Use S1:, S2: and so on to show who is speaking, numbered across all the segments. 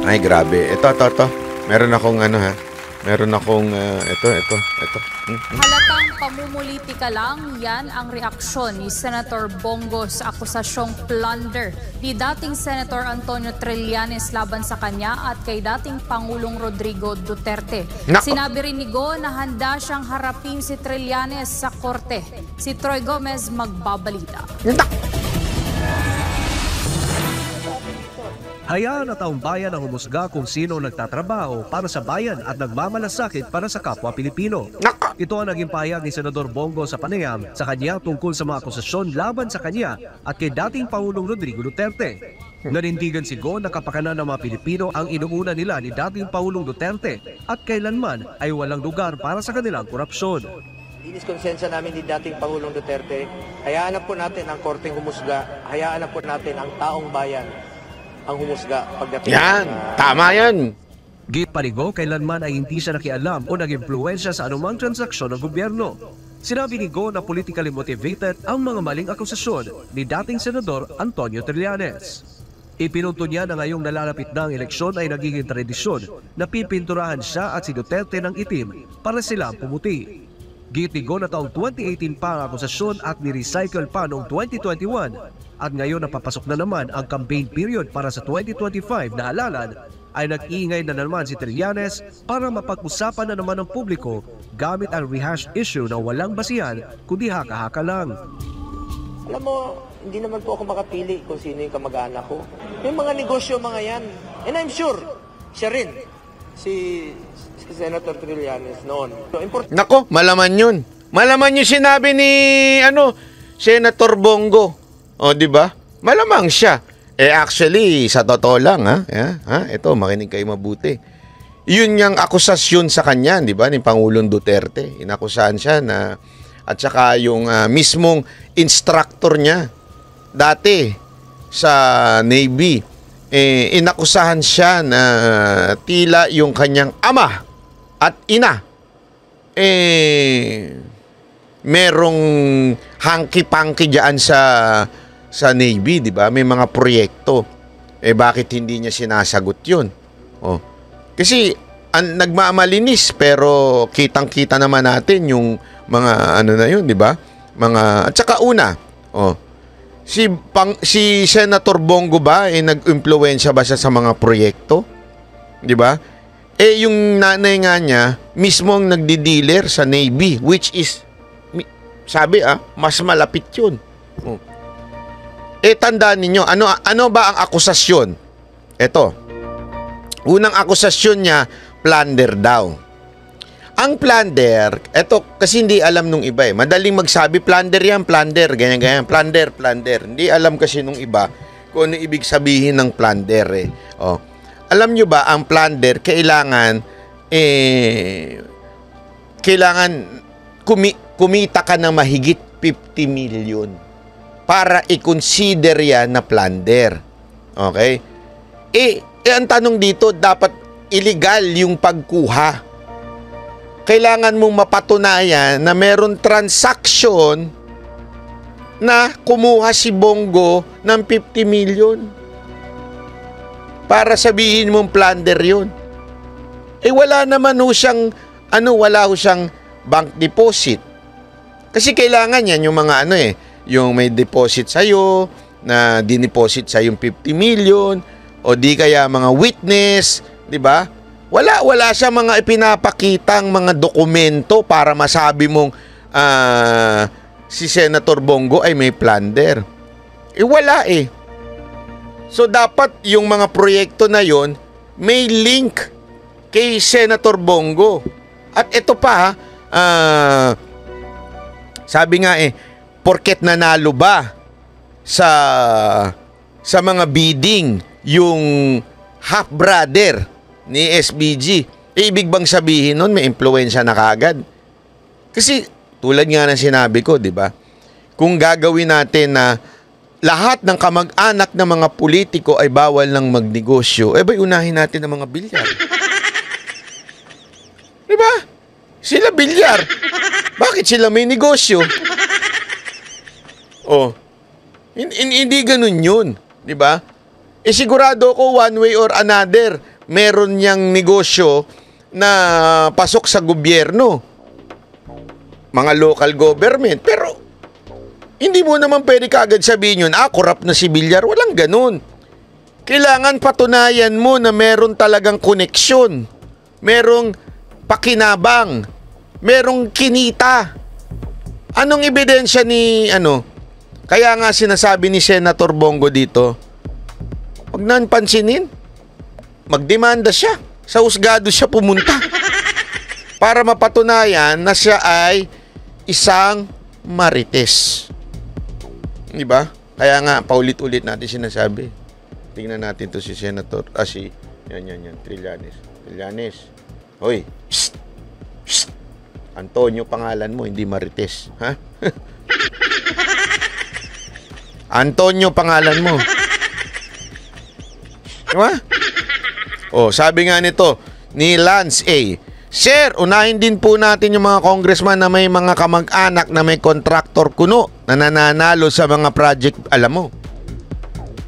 S1: Ay, grabe. Ito. Meron akong ano ha. Meron akong ito.
S2: Halatang pamumulitika lang, yan ang reaksyon ni Senator Bongo sa akusasyong plunder ni dating Senator Antonio Trillanes laban sa kanya at kay dating Pangulong Rodrigo Duterte.
S1: Nako.
S2: Sinabi rin ni Go na handa siyang harapin si Trillanes sa korte. Si Troy Gomez magbabalita.
S3: Hayaan na taong bayan ang humusga kung sino nagtatrabaho para sa bayan at nagmamalasakit para sa kapwa Pilipino. Ito ang naging pahayag ni Senador Bongo sa panayam sa kanya tungkol sa mga akusasyon laban sa kanya at kay dating Pangulong Rodrigo Duterte. Nanindigan si Go na kapakanan ng mga Pilipino ang inuuna nila ni dating Pangulong Duterte at kailanman ay walang lugar para sa kanilang korupsyon.
S4: Linis konsensya namin ni dating Pangulong Duterte, hayaan na po natin ang korteng humusga, hayaan na po natin ang taong bayan ang humusga pagdating.
S1: Yan, tama yan.
S3: Git pa ni Go, kailanman ay hindi siya nakialam o nag-impluensya sa anumang transaksyon ng gobyerno. Sinabi ni Go na politically motivated ang mga maling akusasyon ni dating Senador Antonio Trillanes. Ipinunto niya na ngayong nalalapit na ang eleksyon ay nagiging tradisyon na pipinturahan siya at si Duterte ng itim para silang pumuti. Git ni Go na taong 2018 pa ang akusasyon at ni-recycle pa noong 2021 at ngayon napapasok na naman ang campaign period para sa 2025 na halalan ay nag-iingay na naman si Trillanes para mapag-usapan na naman ng publiko gamit ang rehashed issue na walang basihan kundi haka-haka lang.
S4: Alam mo, hindi naman po ako makapili kung sino yung kamag-anak ko. May mga negosyo mga yan. And I'm sure, siya rin, si Senator Trillanes noon. So,
S1: Nako, malaman yun. Malaman yung sinabi ni Senator Bongo. O, di ba? Malamang siya. Actually, sa totoo lang, ito, makinig kayo mabuti. Yun yung akusasyon sa kanya, di ba, ni Pangulong Duterte. Inakusahan siya na, at saka yung mismong instructor niya, dati, sa Navy, inakusahan siya na tila yung kanyang ama at ina, merong hanky-panky dyan sa Navy, di ba? May mga proyekto. Bakit hindi niya sinasagot yun? Kasi nagmamalinis pero kitang-kita naman natin yung mga ano na yun, di ba? At saka una, si Senator Bongo ba nag-impluwensya ba siya sa mga proyekto? Di ba? Yung nanay nga niya mismo ang nagdi-dealer sa Navy, which is sabi mas malapit yun. Tandaan ninyo, ano ba ang akusasyon? Ito. Unang akusasyon niya, plunder daw. Ang plunder, eto kasi hindi alam nung iba Madaling magsabi, plunder yan, plunder, ganyan, plunder. Hindi alam kasi nung iba kung ano ibig sabihin ng plunder Alam nyo ba, ang plunder, kailangan kumita ka ng mahigit 50 million para i-consider yan na plunder. Okay? Ang tanong dito, dapat illegal yung pagkuha. Kailangan mong mapatunayan na meron transaksyon na kumuha si Bongo ng 50 million para sabihin mong plunder yun. Wala naman ho siyang wala ho siyang bank deposit. Kasi kailangan yan yung mga yung may deposit sa'yo, na dineposit sa yung 50 million, o di kaya mga witness, di ba? Wala siya mga ipinapakitang mga dokumento para masabi mong si Senator Bongo ay may plunder. Wala So dapat yung mga proyekto na yon may link kay Senator Bongo. At ito pa sabi nga porket nanalo ba sa mga bidding yung half brother ni SBG, ibig bang sabihin nun may impluwensya na kaagad? Kasi tulad nga ng sinabi ko, di ba? Kung gagawin natin na lahat ng kamag-anak ng mga politiko ay bawal ng magnegosyo, ba'y unahin natin ang mga bilyar? Di ba? Sila bilyar. Bakit sila may negosyo? Hindi ganun yun. Di ba? Sigurado ko one way or another, meron niyang negosyo na pasok sa gobyerno, mga local government. Pero hindi mo naman pwede kaagad sabihin yun, corrupt na si Villar. Walang ganun. Kailangan patunayan mo na meron talagang koneksyon, merong pakinabang, merong kinita. Anong ebidensya ni Kaya nga sinasabi ni Senator Bongo dito, wag nang pansinin. Magdemanda siya. Sa husgado siya pumunta. Para mapatunayan na siya ay isang marites. Di ba? Kaya nga, paulit-ulit natin sinasabi. Tingnan natin to si Senator, yan, Trillanes. Hoy, psst, psst. Antonio pangalan mo, hindi marites. Ha? Antonio pangalan mo. Diba? Sabi nga nito, ni Lance A. Sir, unahin din po natin yung mga congressman na may mga kamag-anak na may kontraktor kuno na nananalo sa mga project. Alam mo,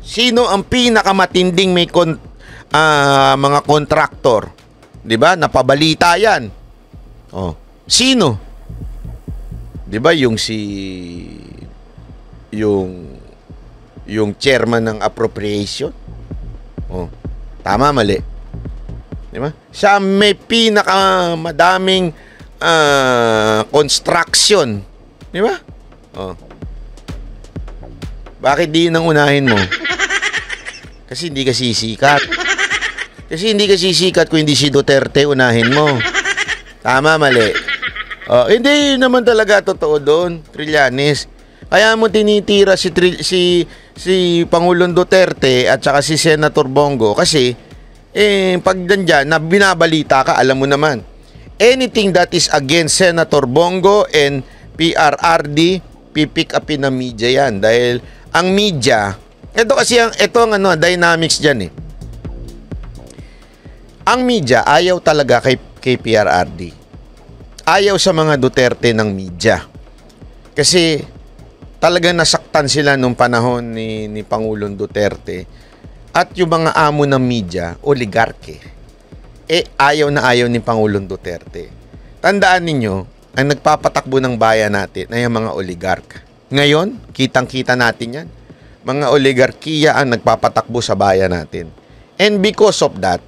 S1: sino ang pinakamatinding may mga kontraktor? Diba? Napabalita yan. Sino? Diba yung yung chairman ng appropriation? Tama, mali. Diba? Siya may pinakamadaming construction. Diba? Bakit di nang unahin mo? Kasi hindi ka sisikat. Kasi hindi ka sisikat kung hindi si Duterte unahin mo. Tama, mali. Hindi naman talaga totoo doon, Trillanes. Kaya mo tinitira si Pangulong Duterte at saka si Senator Bongo kasi pag nandiyan na binabalita ka, alam mo naman. Anything that is against Senator Bongo and PRRD, pipick upin ng media yan. Dahil ang media, ito ang dynamics dyan eh. Ang media ayaw talaga kay PRRD. Ayaw sa mga Duterte ng media. Kasi talagang nasaktan sila nung panahon ni Pangulong Duterte. At yung mga amo ng media, oligarke, ayaw na ayaw ni Pangulong Duterte. Tandaan ninyo, ang nagpapatakbo ng bayan natin ay ang mga oligark. Ngayon, kitang-kita natin yan. Mga oligarkiya ang nagpapatakbo sa bayan natin. And because of that,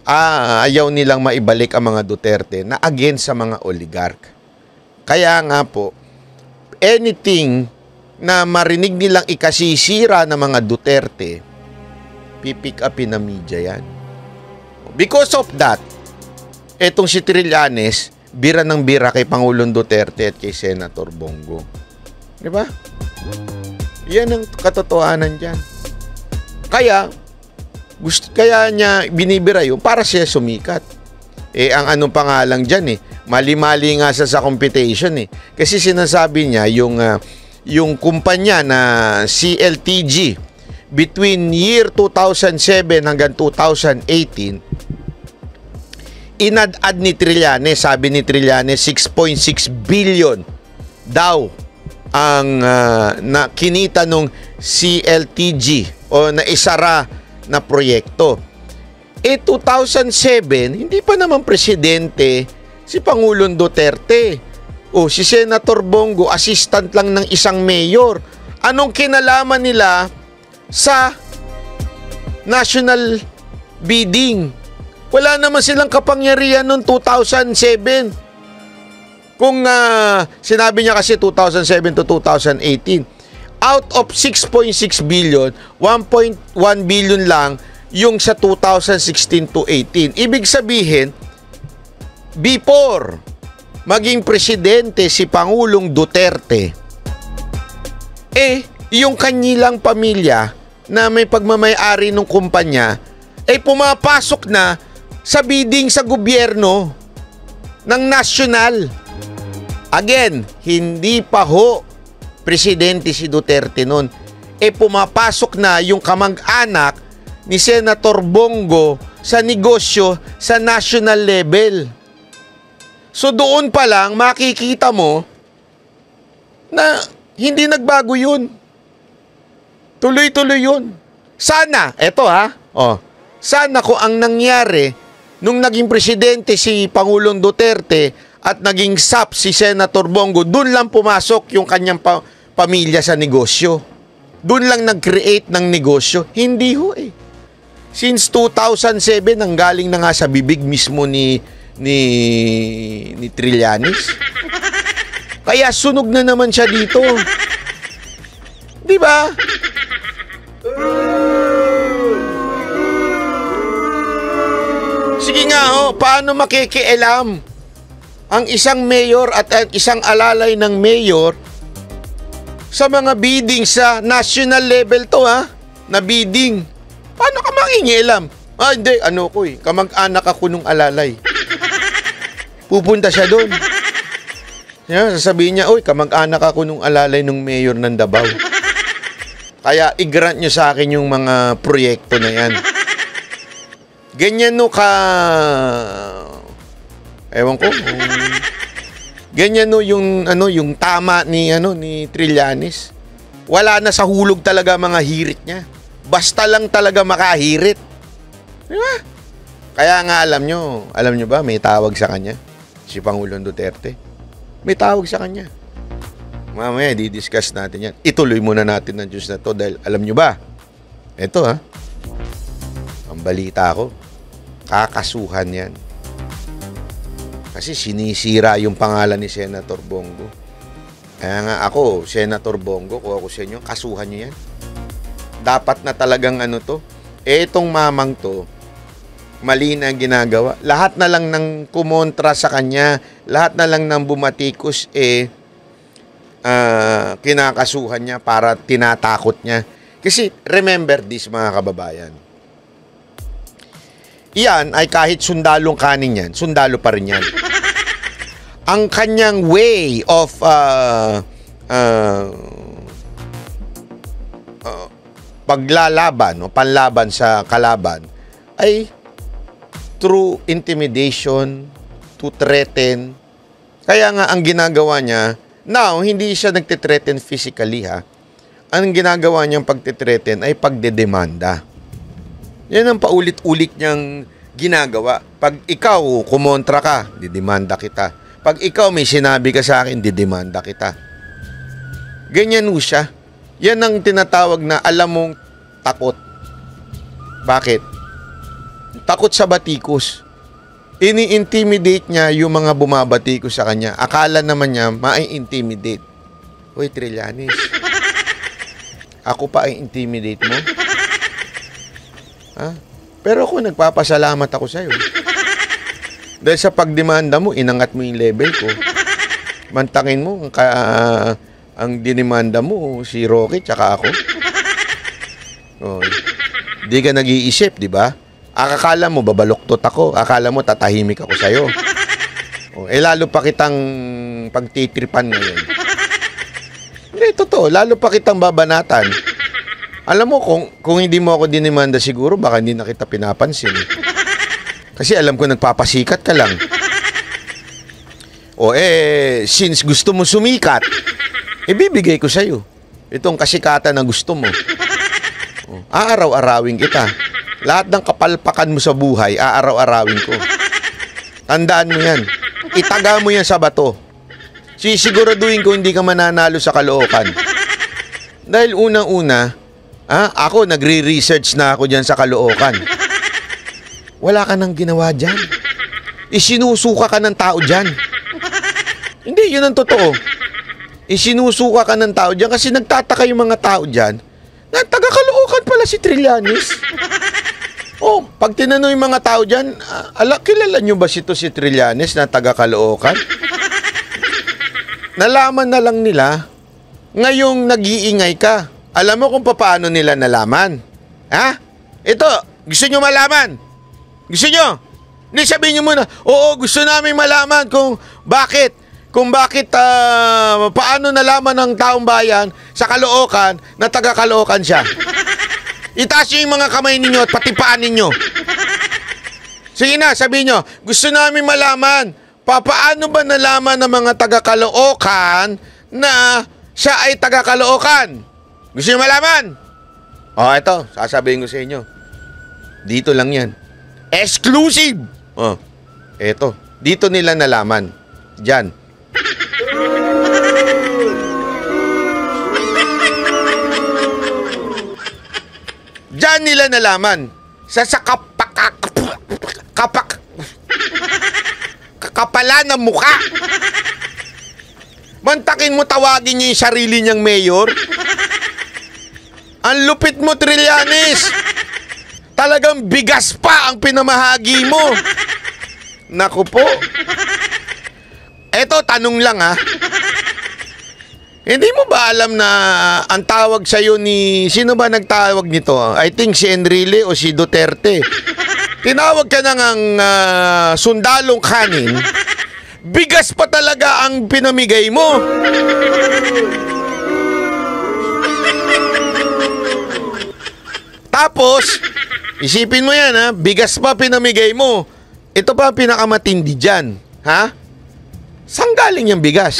S1: ayaw nilang maibalik ang mga Duterte na against sa mga oligark. Kaya nga po, anything na marinig nilang ikasisira ng mga Duterte, pipick upin na media yan. Because of that, etong si Trillanes, bira ng bira kay Pangulong Duterte at kay Senator Bongo. Di ba? Yan ang katotohanan dyan. Kaya niya binibira yun para siya sumikat. Ang anong pangalang dyan mali-mali nga sa computation Kasi sinasabi niya yung kumpanya na CLTG between year 2007 hanggang 2018, inad-ad ni Trillanes, sabi ni Trillanes, 6.6 billion daw ang kinita nung CLTG o na isara na proyekto. 2007, hindi pa naman presidente si Pangulong Duterte. Si Senator Bongo, assistant lang ng isang mayor. Anong kinalaman nila sa national bidding? Wala naman silang kapangyarihan noong 2007. Kung sinabi niya kasi 2007 to 2018, out of 6.6 billion, 1.1 billion lang yung sa 2016 to 18. Ibig sabihin, before maging presidente si Pangulong Duterte, yung kanyilang pamilya na may pagmamay-ari ng kumpanya, pumapasok na sa bidding sa gobyerno ng nasyonal. Again, hindi pa presidente si Duterte noon. Pumapasok na yung kamag-anak ni Senator Bongo sa negosyo sa national level. So doon pa lang makikita mo na hindi nagbago yun. Tuloy-tuloy yun. Sana, Sana ko ang nangyari nung naging presidente si Pangulong Duterte at naging SAP si Senator Bongo, doon lang pumasok yung kanyang pamilya sa negosyo. Doon lang nag-create ng negosyo. Hindi ho eh. Since 2007, ang galing na nga sa bibig mismo ni Trillanes. Kaya sunog na naman siya dito. Di ba? Sige nga ho, paano makikialam ang isang mayor at ang isang alalay ng mayor sa mga bidding sa national level to ha? Na bidding. Paano ka mangingialam? Hindi, kamag-anak ako nung alalay. Pupunta siya doon. Sasabihin niya, kamag-anak ako nung alalay nung mayor ng Davao. Kaya i-grant nyo sa akin yung mga proyekto na yan. Ganyan ewan ko. Ganyan yung tama ni Trillanes. Wala na sa hulog talaga mga hirit niya. Basta lang talaga makahirit. Diba? Kaya nga alam nyo ba, may tawag sa kanya? Si Pangulong Duterte. May tawag sa kanya. Mamaya, di-discuss natin yan. Ituloy muna natin ng Diyos na to dahil alam nyo ba, ito ang balita ko, kakasuhan yan. Kasi sinisira yung pangalan ni Senator Bongo. Kaya nga ako, Senator Bongo, kung ako sa inyo, kasuhan nyo yan. Dapat na talagang etong mamang to, mali na ginagawa. Lahat na lang ng kumontra sa kanya, lahat na lang ng bumatikos, kinakasuhan niya para tinatakot niya. Kasi remember this mga kababayan. Iyan ay kahit sundalong kanin yan, sundalo pa rin yan. Ang kanyang way of paglalaban o panlaban sa kalaban ay through intimidation, to threaten. Kaya nga ang ginagawa niya, now, hindi siya nagtitreten physically ha. Ang ginagawa niyang pagtitreten ay pagdedemanda. Yan ang paulit-ulit niyang ginagawa. Pag ikaw kumontra ka, didemanda kita. Pag ikaw may sinabi ka sa akin, didemanda kita. Ganyan ho siya. Yan ang tinatawag na alam mong takot. Bakit? Takot sa batikos. Ini-intimidate niya yung mga bumabatikos sa kanya. Akala naman niya mai-intimidate. Uy, Trillanes. Ako pa ay intimidate mo? Ha? Pero ako, nagpapasalamat ako sa'yo. Dahil sa pagdemanda mo, inangat mo yung level ko. Mantangin mo, ang dinimanda mo, si Rocky, tsaka ako. Oh, di ka nag-iisip, di ba? Akala mo, babaloktot ako. Akala mo, tatahimik ako sa'yo. Oh, lalo pa kitang pagtitripan ngayon. Hindi, totoo. Lalo pa kitang babanatan. Alam mo, kung hindi mo ako dinimanda siguro, baka hindi na kita pinapansin. Kasi alam ko, nagpapasikat ka lang. O since gusto mo sumikat, ibibigay ko sa'yo. Itong kasikatan na gusto mo. O, aaraw-arawin kita. Lahat ng kapalpakan mo sa buhay, aaraw-arawin ko. Tandaan mo yan. Itaga mo yan sa bato. Sisiguraduhin ko hindi ka mananalo sa Caloocan. Dahil unang-una, ako nagre-research na ako dyan sa Caloocan. Wala ka nang ginawa dyan. Isinusuka ka ng tao dyan. Hindi, yun ang totoo. Isinusuka ka ng tao dyan kasi nagtataka yung mga tao dyan na taga-Caloocan pala si Trillanes. Pag tinanong yung mga tao dyan, kilala nyo ba si Trillanes na taga-Caloocan? Nalaman na lang nila ngayong nag-iingay ka. Alam mo kung paano nila nalaman? Ha? Ito, gusto nyo malaman? Gusto nyo? Hindi, sabihin nyo muna, oo, gusto namin malaman kung bakit paano nalaman ng taong bayan sa Caloocan na taga-Caloocan siya. Itaas nyo yung mga kamay ninyo at pati paan ninyo. Sige na, sabihin nyo, gusto namin malaman, paano ba nalaman ng mga taga-Caloocan na siya ay taga-Caloocan? Gusto nyo malaman? Ito, sasabihin ko sa inyo. Dito lang yan. Exclusive! Oh, eto. Dito nila nalaman. Diyan. Diyan nila nalaman. Sa kakapala ng mukha. Mantakin mo tawagin niya yung sarili niyang mayor. Ang lupit mo, Trillanes. Talagang bigas pa ang pinamahagi mo. Naku po. Eto, tanong lang ha. Hindi mo ba alam na ang tawag sa'yo ni... Sino ba nagtawag nito? I think si Enrile o si Duterte. Tinawag ka na ngang sundalong kanin. Bigas pa talaga ang pinamigay mo. Tapos, isipin mo yan ha, bigas pa pinamigay mo. Ito pa ang pinakamatindi dyan. Ha? Saan galing yung bigas?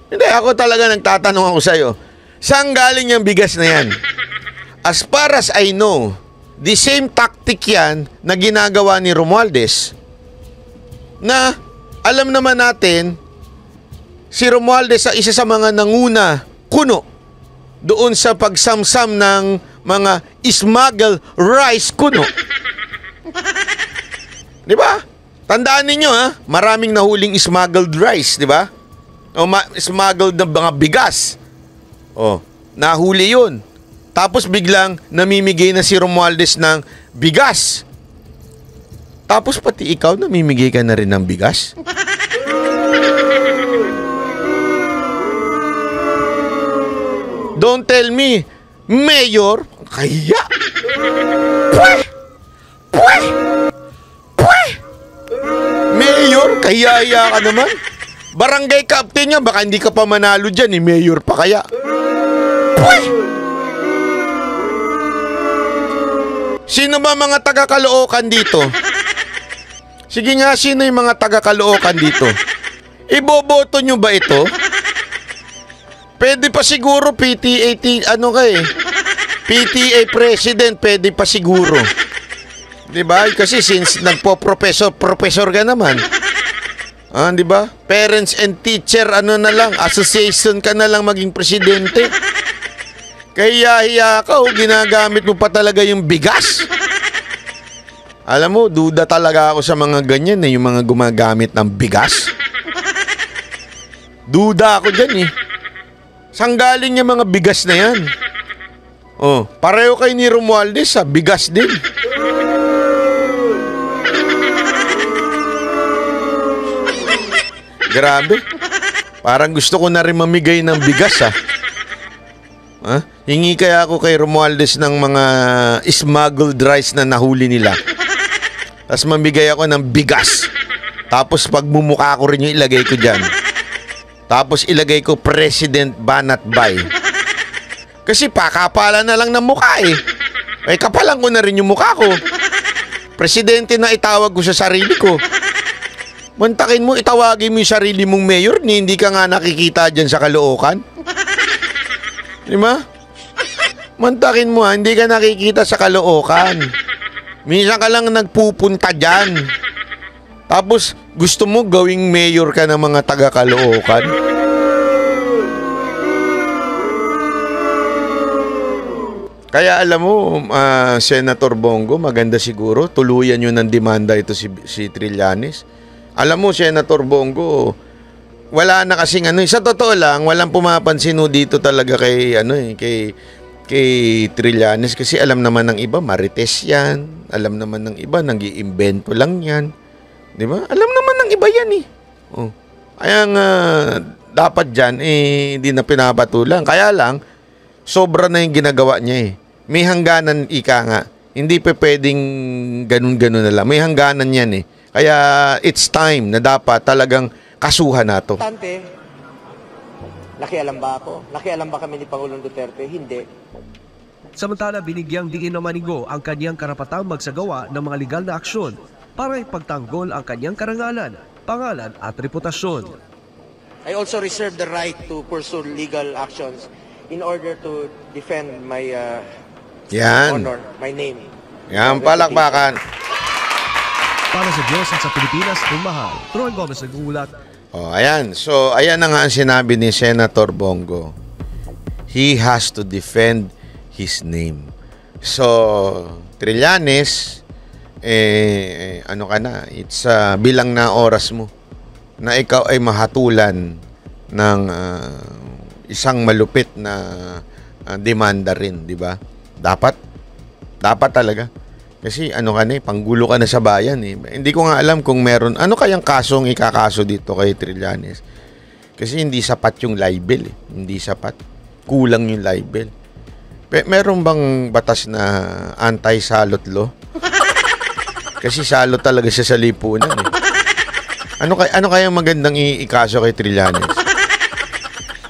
S1: Hindi, ako talaga nagtatanong ako sa'yo. Saan galing yung bigas na yan? As far as I know, the same tactic yan na ginagawa ni Romualdez na alam naman natin si Romualdez sa isa sa mga nanguna kuno doon sa pagsamsam ng mga smuggled rice kuno. Di ba? Tandaan ninyo ha, maraming nahuling smuggled rice, di ba? O smuggled na mga bigas. O, nahuli yun. Tapos biglang namimigay na si Romualdez ng bigas. Tapos pati ikaw namimigay ka na rin ng bigas? Don't tell me, Mayor, kaya. Pweh! Pweh! Pweh! Mayor, kaya ka naman. Barangay captain niya, baka hindi ka pa manalo dyan, Mayor pa kaya. Pweh! Sino ba mga taga-Caloocan dito? Sige nga, sino yung mga taga-Caloocan dito? Iboboto nyo ba ito? Pwede pa siguro PTA, PTA president, pwede pa siguro. Diba? Kasi since professor ka naman. Diba? Parents and teacher, association ka na lang maging presidente. Kaya hiya ka, ginagamit mo pa talaga yung bigas. Alam mo, duda talaga ako sa mga ganyan yung mga gumagamit ng bigas. Duda ako dyan Saan galing yung mga bigas na yan? Oh, pareho kayo ni Romualdez bigas din. Grabe. Parang gusto ko na rin mamigay ng bigas Hingi kaya ako kay Romualdez ng mga smuggled rice na nahuli nila. Tapos mamigay ako ng bigas. Tapos pagmumukha ko rin yung ilagay ko dyan. Tapos ilagay ko President Banat Bay. Kasi pakapala na lang ng mukha kapalan ko na rin yung mukha ko. Presidente na itawag ko sa sarili ko. Mantakin mo, itawagin mo yung sarili mong mayor hindi ka nga nakikita dyan sa Caloocan. Di ba? Mantakin mo hindi ka nakikita sa Caloocan. Minsan ka lang nagpupunta dyan. Tapos gusto mo gawing mayor ka ng mga taga-Caloocan? Kaya alam mo, Senator Bongo, maganda siguro tuluyan yun ng demanda ito si Trillanes. Alam mo, Senator Bongo, wala na kasing sa totoo lang, walang pumapansin dito talaga kay kay Trillanes kasi alam naman ng iba marites yan, alam naman ng iba nag-iimbento lang yan. 'Di ba? Alam naman ng iba yan Oh. Kaya nga dapat diyan hindi na pinapatulan. Kaya lang sobra na yung ginagawa niya May hangganan ika nga. Hindi pa pwedeng ganun-ganun na lang. May hangganan yan Kaya it's time na dapat talagang kasuhan nato.
S4: Tante, nakialam ba ako? Nakialam ba kami ni Pangulong Duterte? Hindi.
S3: Samantala, binigyang diin naman ni Go ang kanyang karapatang magsagawa ng mga legal na aksyon para ipagtanggol ang kanyang karangalan, pangalan at reputasyon.
S4: I also reserve the right to pursue legal actions in order to defend my honor, my name.
S1: Yan, palakpakan.
S3: Para sa Diyos at sa Pilipinas, mahal. Troy Gomez nag-uulat.
S1: Oh, ayan. So, ayan na nga ang sinabi ni Senator Bongo. He has to defend his name. So, Trillanes, ano ka na, it's bilang na oras mo na ikaw ay mahatulan ng isang malupit na demanda rin, di ba? Dapat talaga. Kasi ano ka na panggulo ka na sa bayan Hindi ko nga alam kung meron, ano kayang kasong ikakaso dito kay Trillanes. Kasi hindi sapat yung libel Hindi sapat. Kulang yung libel. Meron bang batas na anti-salot law? Kasi salot talaga siya sa lipunan Ano kaya magandang ikaso kay Trillanes?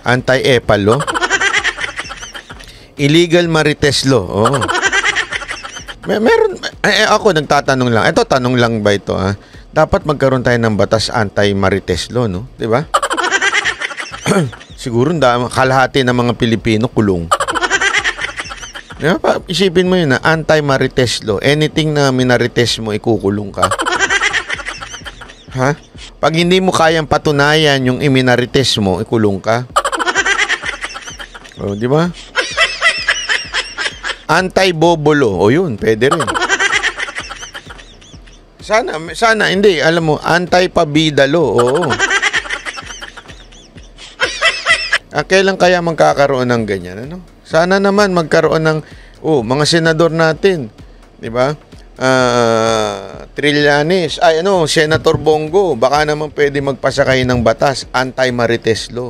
S1: Anti-epal law? Illegal marites law. Oh. Meron ako nagtatanong lang. Ito tanong lang ba ito Dapat magkaroon tayo ng batas anti-marites law, no? 'Di ba? Siguro kalahati ng mga Pilipino kulong. Diba? Isipin mo yun anti-marites law. Anything na minarites mo, ikukulong ka. Ha? Pag hindi mo kayang patunayan yung iminarites mo, ikulong ka. O, di ba? Anti-bobolo. O yun, pwede rin. Sana, hindi. Alam mo, anti-pabidalo. Oo. Kailan kaya magkakaroon ng ganyan? Ano? Sana naman magkaroon ng mga senador natin, 'di ba? Trillanes, Senator Bongo, baka naman pwede magpasakay ng batas anti-marites law.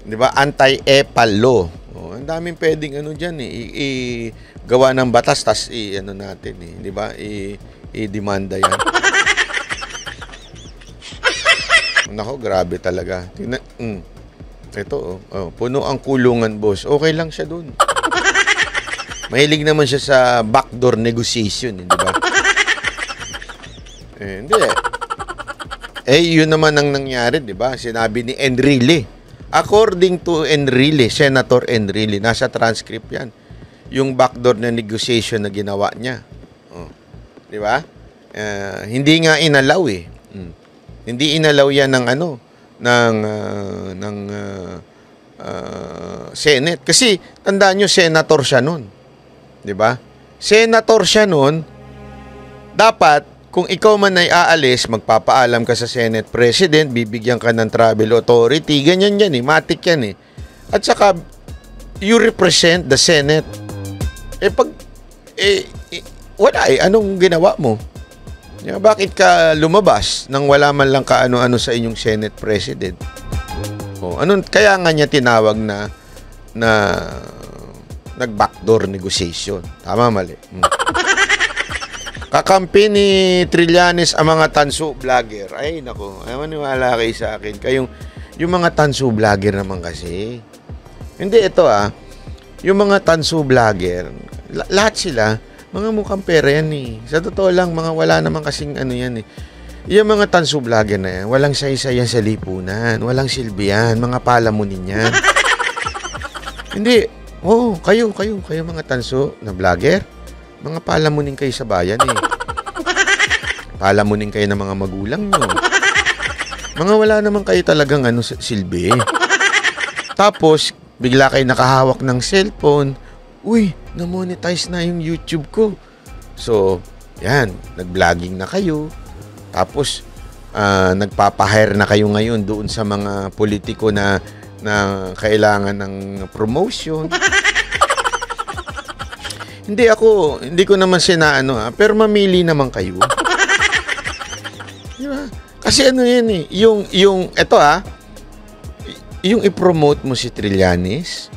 S1: 'Di ba? Anti-epal law. Ang daming pwedeng diyan gawa ng batas tas natin 'di ba? I-demanda 'yan. Nako, grabe talaga. Ito, puno ang kulungan, boss. Okay lang siya dun. Mahilig naman siya sa backdoor negotiation, di ba? Hindi. Yun naman ang nangyari, di ba? Sinabi ni Enrile. According to Enrile, Senator Enrile, nasa transcript yan. Yung backdoor na negotiation na ginawa niya. Di ba? Hindi nga inalaw Hindi inalaw yan ng Senate. Kasi, tandaan nyo, senator siya nun. Diba? Senator siya nun, dapat, kung ikaw man ay aalis, magpapaalam ka sa Senate President, bibigyan ka ng travel authority, ganyan yan matik yan At saka, you represent the Senate. Wala anong ginawa mo? Bakit ka lumabas nang wala man lang kaano-ano sa inyong Senate President? Kaya nga niya tinawag na nag-backdoor negotiation. Tama, mali. Kakampi ni Trillanes ang mga tanso vlogger. Ay, nako. Ay, maniwala kayo sa akin. Yung mga tanso vlogger naman kasi. Hindi, ito yung mga tanso vlogger, lahat sila, mga mukhang pera yan Sa totoo lang, mga wala naman kasing yan Yung mga tanso vlogger na yan, walang say-say yan sa lipunan, walang silbi yan, mga palamunin yan. Hindi, kayo mga tanso na vlogger, mga palamunin kayo sa bayan Palamunin kayo ng mga magulang nyo. Mga wala naman kayo talagang silbi. Tapos, bigla kayo nakahawak ng cellphone, uy, na-monetize na yung YouTube ko. So, yan, nag-vlogging na kayo. Tapos, nagpapahire na kayo ngayon doon sa mga politiko na kailangan ng promotion. Hindi ko naman pero mamili naman kayo. Diba? Kasi yan yung i-promote mo si Trillanes,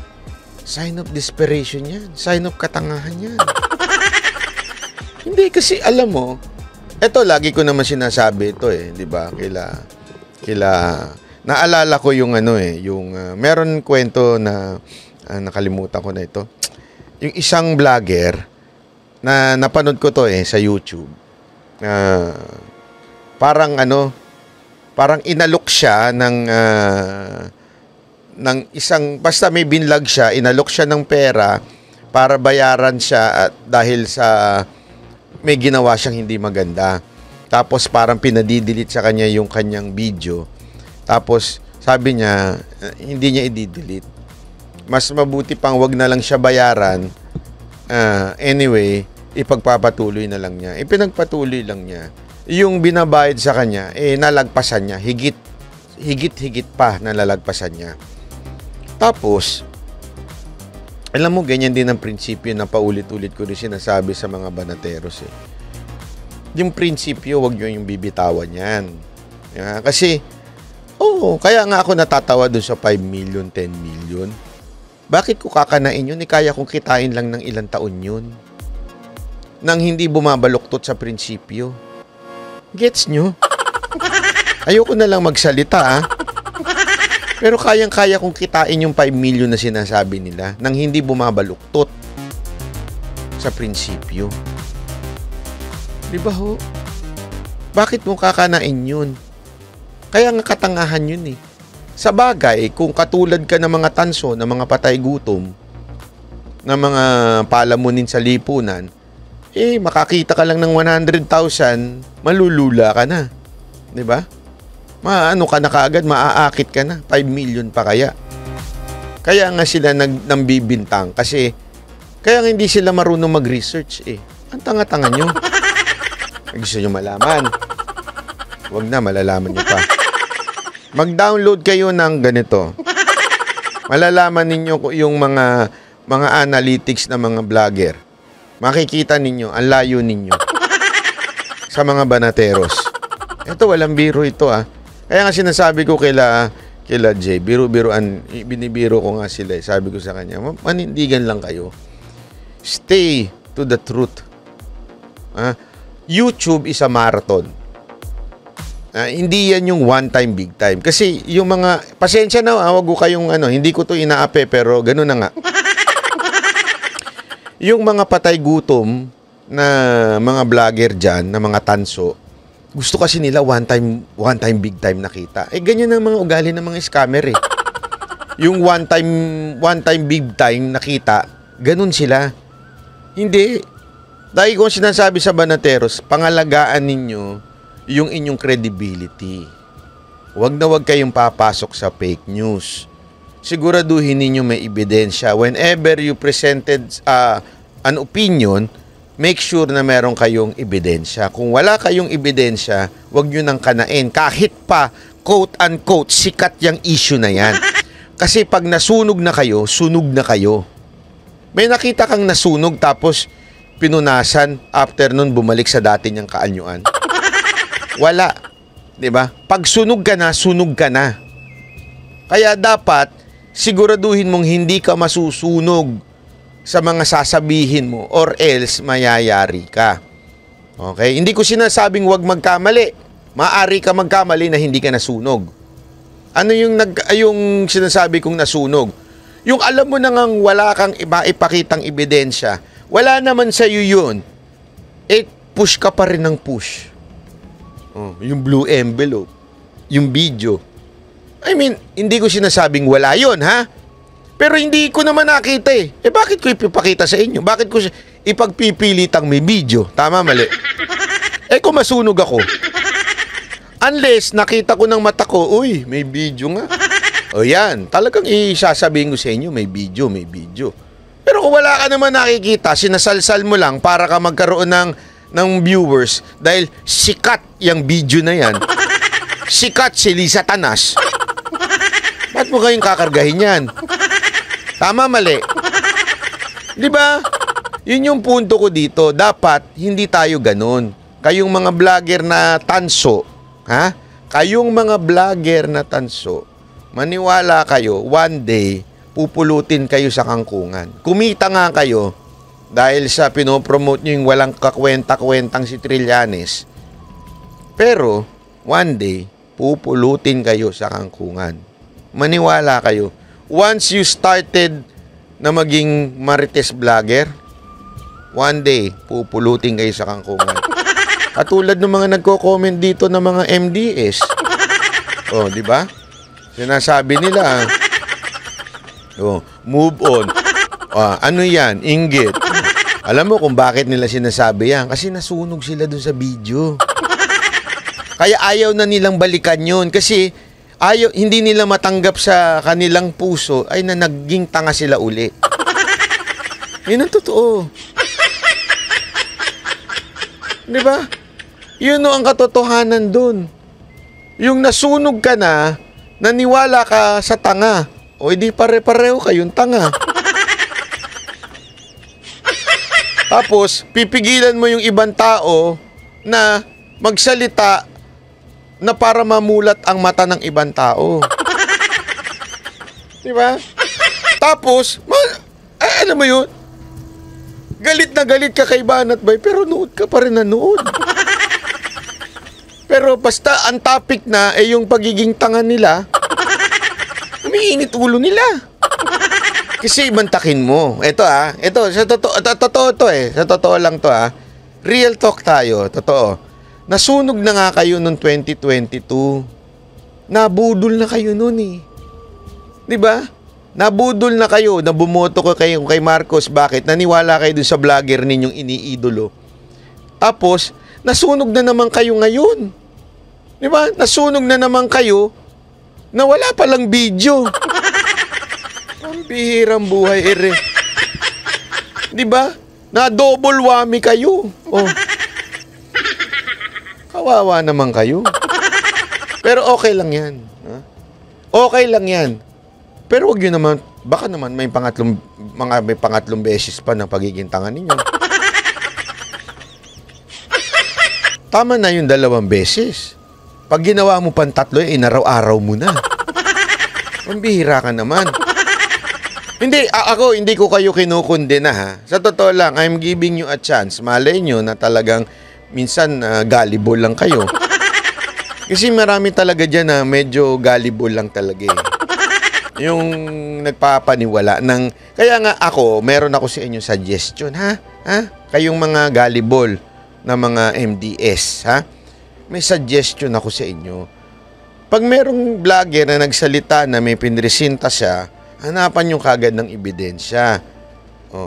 S1: sign of desperation yan. Sign of katangahan yan. Hindi, kasi alam mo, lagi ko naman sinasabi ito di ba? Naalala ko yung meron kwento na nakalimutan ko na ito. Yung isang vlogger na napanood ko to sa YouTube. Parang inalok siya ng isang, basta may binlog siya, inalok siya ng pera para bayaran siya at dahil sa may ginawa siyang hindi maganda. Tapos parang pinadidelete sa kanya yung kanyang video. Tapos sabi niya, hindi niya i-delete. Mas mabuti pang wag na lang siya bayaran. Anyway, ipagpapatuloy na lang niya. Ipinagpatuloy lang niya. Yung binabayad sa kanya, nalagpasan niya. Higit pa nalalagpasan niya. Tapos, alam mo, ganyan din ang prinsipyo na paulit-ulit ko rin sinasabi sa mga banateros Yung prinsipyo, wag nyo yung bibitawan yan. Kasi, kaya nga ako natatawa dun sa 5 million, 10 million. Bakit ko kakanain yun? Kaya kong kitain lang ng ilang taon yun. Nang hindi bumabaluktot sa prinsipyo. Gets nyo? Ayoko na lang magsalita, Pero kayang-kaya kong kitain yung 5 million na sinasabi nila nang hindi bumabaluktot sa prinsipyo. Di ba ho? Bakit mo kakanain yun? Kaya nga katangahan yun Sa bagay, kung katulad ka ng mga tanso, ng mga patay gutom, ng mga palamunin sa lipunan, makakita ka lang ng 100,000, malulula ka na. Di ba? Maano ka na kaagad, maaakit ka na. 5 million pa kaya. Kaya nga sila nambibintang kasi kaya nga hindi sila marunong mag-research Ang tanga-tanga nyo. Gusto nyo malaman? Huwag na, malalaman nyo pa. Mag-download kayo ng ganito. Malalaman ninyo yung mga analytics na mga vlogger. Makikita ninyo, ang layo ninyo sa mga banateros. Ito, walang biro ito Kaya nga sinasabi ko kila Jay, binibiro ko nga sila. Sabi ko sa kanya, manindigan lang kayo. Stay to the truth. YouTube is a marathon. Hindi yan yung one time, big time. Kasi yung mga, pasensya na, wag ko kayong hindi ko to inaape, pero gano'n na nga. Yung mga patay gutom na mga vlogger dyan, na mga tanso, gusto kasi nila one time, big time nakita. Ganyan ang mga ugali ng mga scammer Yung one time, big time nakita, ganun sila. Hindi. Dahil kung sinasabi sa banateros, pangalagaan ninyo yung inyong credibility. Huwag na huwag kayong papasok sa fake news. Siguraduhin ninyo may ebidensya. Whenever you presented an opinion, make sure na meron kayong ebidensya. Kung wala kayong ebidensya, huwag nyo nang kanain. Kahit pa, quote-unquote, sikat yung issue na yan. Kasi pag nasunog na kayo, sunog na kayo. May nakita kang nasunog tapos pinunasan, after nun bumalik sa dati niyang kaanyuan. Wala. 'Di ba? Pag sunog ka na, sunog ka na. Kaya dapat siguraduhin mong hindi ka masusunog sa mga sasabihin mo or else mayayari ka. Okay? Hindi ko sinasabing huwag magkamali. Maari ka magkamali na hindi ka nasunog. Ano yung sinasabi kong nasunog? Yung alam mo nang wala kang ipakitang ebidensya, wala naman sa iyo yun. Push ka pa rin ng push. Yung blue envelope, yung video. I mean, hindi ko sinasabing wala yun, ha? Pero hindi ko naman nakita bakit ko ipipakita sa inyo? Bakit ko ipagpipilitang may video? Tama, mali? Kung masunog ako. Unless nakita ko ng mata ko, uy, may video nga. O yan, talagang isasabihin ko sa inyo, may video. Pero kung wala ka naman nakikita, sinasalsal mo lang para ka magkaroon ng viewers dahil sikat yung video na yan. Sikat si Lisa Tanas. Ba't mo kayong kakargahin yan? Tama, mali? Di ba? Yun yung punto ko dito. Dapat hindi tayo ganun. Kayong mga vlogger na tanso, ha? Kayong mga vlogger na tanso, maniwala kayo, one day, pupulutin kayo sa kangkungan. Kumita nga kayo dahil sa pinopromote nyo yung walang kakwenta-kwentang si Trillanes. Pero, one day, pupulutin kayo sa kangkungan. Maniwala kayo. Once you started na maging Marites vlogger, one day, pupulutin kayo sa kangkungan. Katulad ng mga nagko-comment dito ng mga MDS. Di ba? Sinasabi nila, move on. Ano yan? Inggit. Alam mo kung bakit nila sinasabi yan? Kasi nasunog sila dun sa video. Kaya ayaw na nilang balikan yun. Kasi hindi nila matanggap sa kanilang puso ay na naging tanga sila uli. Yun ang totoo. Di ba? Yun ang katotohanan dun. Yung nasunog ka na, naniwala ka sa tanga. O hindi pare-pareho kayong tanga. Tapos, pipigilan mo yung ibang tao na magsalita na para mamulat ang mata ng ibang tao. Di ba? Tapos, alam mo yun? Galit na galit ka kay Banat Bay, pero nood ka pa rin na nood. Pero basta ang topic na ay yung pagiging tanga nila, umiinit ulo nila. Kasi imantakin mo. Ito sa totoo to eh. Sa totoo lang to Real talk tayo, totoo. Nasunog na nga kayo noong 2022. Nabudol na kayo noon eh. 'Di ba? Nabudol na kayo, nabumoto ko kayo kay Marcos. Bakit? Naniwala kayo dun sa vlogger ninyong iniidolo. Tapos, nasunog na naman kayo ngayon. 'Di ba? Nasunog na naman kayo na wala palang video. Ang bihirang buhay, ere. Di ba? Na-double whammy kayo. Oh. Kawawa naman kayo. Pero okay lang yan. Okay lang yan. Pero wag yun naman, baka naman may pangatlong beses pa ng pagiging tanga ninyo. Tama na yung 2 beses. Pag ginawa mo pang 3, inaraw-araw mo na. Ang bihira ka naman. Hindi ko kayo kinukundena ha. Sa totoo lang, I'm giving you a chance. Malay nyo na talagang minsan gullible lang kayo. Kasi marami talaga dyan na medyo gullible lang talaga eh. Yung nagpapaniwala ng... Kaya nga meron ako sa inyo suggestion ha. Kayong mga gullible na mga MDS ha. May suggestion ako sa inyo. Pag merong vlogger na nagsalita na may pinresinta siya, hanapan nyo kagad ng ebidensya.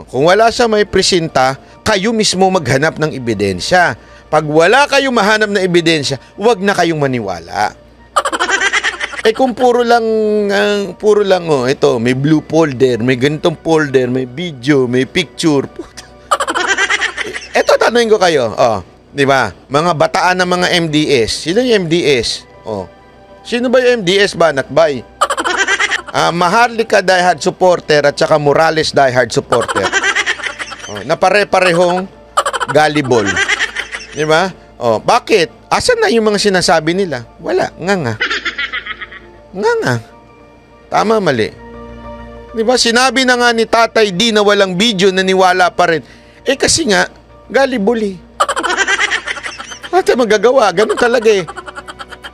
S1: Kung wala siya may presenta, kayo mismo maghanap ng ebidensya. Pag wala kayong mahanap ng ebidensya, huwag na kayong maniwala. Kung puro lang, ito, may blue folder, may ganitong folder, may video, may picture. Ito, tanungin ko kayo. Di ba? Mga bataan ng mga MDS. Sino yung MDS? Sino ba yung MDS, Banat Bay? Maharlika diehard supporter at saka Morales diehard supporter. Na pare-parehong gullible. Di ba? Bakit? Asan na yung mga sinasabi nila? Wala. Nga. Tama, mali. Di ba? Sinabi na nga ni Tatay D na walang video, naniwala pa rin. Kasi nga, gullible eh. Ate magagawa. Ganun talaga eh.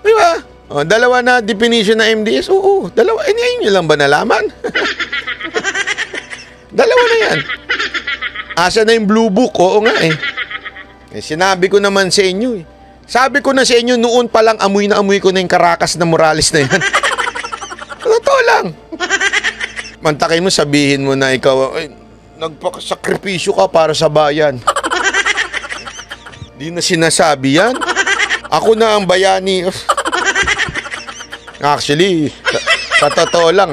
S1: Di ba? 2 na definition na MDS. Oo, 2. Ngayon nyo lang ba nalaman? 2 na yan. Asa na yung blue book? Oo nga eh. Sinabi ko naman sa inyo eh. Sabi ko na sa inyo, noon pa lang amoy na amoy ko na yung Caracas na Morales na yan. Totoo lang. Mantakay mo, sabihin mo na ikaw, nagpakasakripisyo ka para sa bayan. Di na sinasabi yan. Ako na ang bayani. Actually, sa totoo lang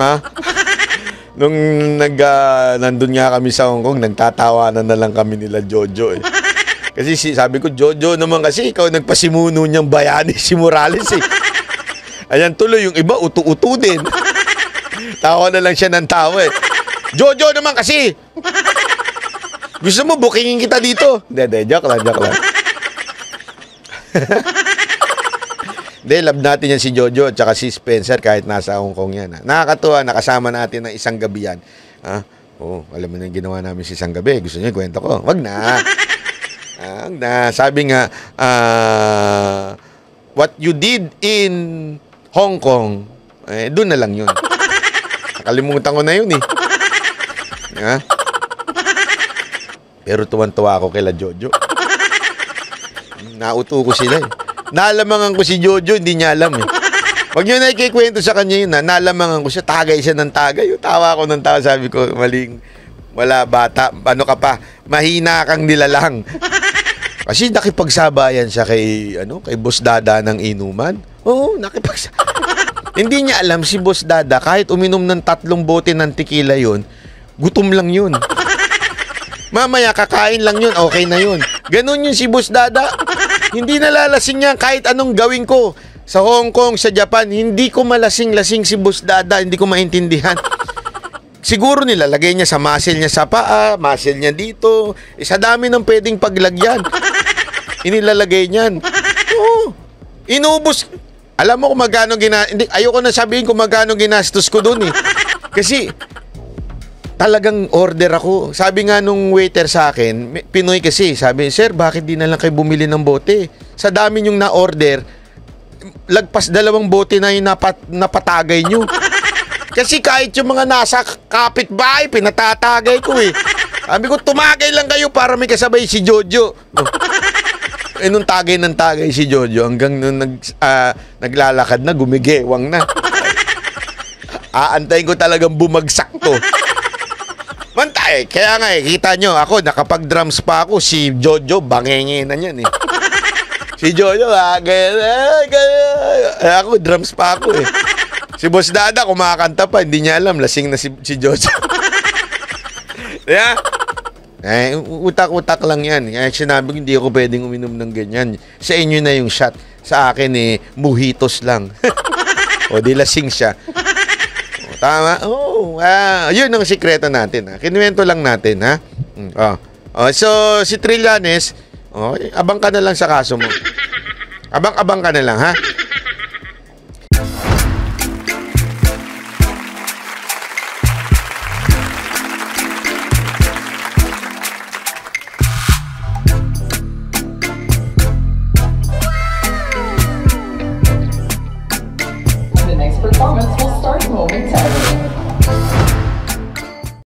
S1: nung nandun nga kami sa Hong Kong, nagtatawanan na lang kami nila Jojo eh. Kasi sabi ko, Jojo naman kasi ikaw nagpasimuno niyang bayani si Morales eh. Ayan tuloy, yung iba utu-utu din. Tawa na lang siya ng tawa eh. Jojo naman kasi! Gusto mo, bookingin kita dito? Hindi, joke lang. Hindi, love natin yan si Jojo at saka si Spencer kahit nasa Hong Kong yan. Nakakatuwa, nakasama natin ng isang gabi yan. Alam mo na yung ginawa namin sa isang gabi. Gusto niyo kwento ko? Wag na. Sabi nga, what you did in Hong Kong, doon na lang yun. Nakalimutan ko na yun eh. Pero tuwan-tuwa ako kay Jojo. Nauto ko sila eh. Nalamangan ko si Jojo, hindi niya alam eh. Pag yun ay kikwento sa kanya yun nalamangan ko siya, tagay siya ng tagay. Tawa ko ng tawa, sabi ko, Wala bata. Ano ka pa? Mahina kang nilalang. Kasi nakipagsabayan siya kay Boss Dada ng inuman. Oo, Hindi niya alam si Boss Dada, kahit uminom ng 3 bote ng tequila yun, gutom lang yun. Mamaya kakain lang yun, okay na yun. Ganun yun si Boss Dada. Hindi nalalasing niya kahit anong gawin ko. Sa Hong Kong, sa Japan, hindi ko malasing-lasing si Boss Dada, hindi ko maintindihan. Siguro nilalagay niya sa muscle niya sa paa, muscle niya dito. Sa dami ng pwedeng paglagyan. Inilalagay niyan. Oo. Inubos. Alam mo kung magkano ayoko na sabihin kung magkano ginastos ko dun eh. Kasi talagang order ako. Sabi nga nung waiter sa akin, Pinoy kasi, sabi, "Sir, bakit di na lang kayo bumili ng bote? Sa dami nyong na-order, lagpas 2 bote na yung napatagay nyo." Kasi kahit yung mga nasa kapitbahay, pinatatagay ko eh. Sabi ko, tumagay lang kayo para may kasabay si Jojo. Nung tagay ng tagay si Jojo, hanggang nung naglalakad na, gumigewang na. Aantayin ko talagang bumagsak to. Mantay, kaya nga kita nyo, ako, nakapag-drums pa ako, si Jojo, bangenge na yan eh. Si Jojo, ako, drums pa ako eh. Si Boss Dada, kumakanta pa, hindi niya alam, lasing na si Jojo. Yeah? Utak-utak lang yan. Kaya sinabi ko, hindi ako pwedeng uminom ng ganyan. Sa inyo na yung shot. Sa akin mojitos lang. O, di lasing siya. O, tama? Yun ang sikreto natin. Ha? Kinuwento lang natin. Ha? So, si Trillanes, abang ka na lang sa kaso mo. Abang-abang ka na lang, ha?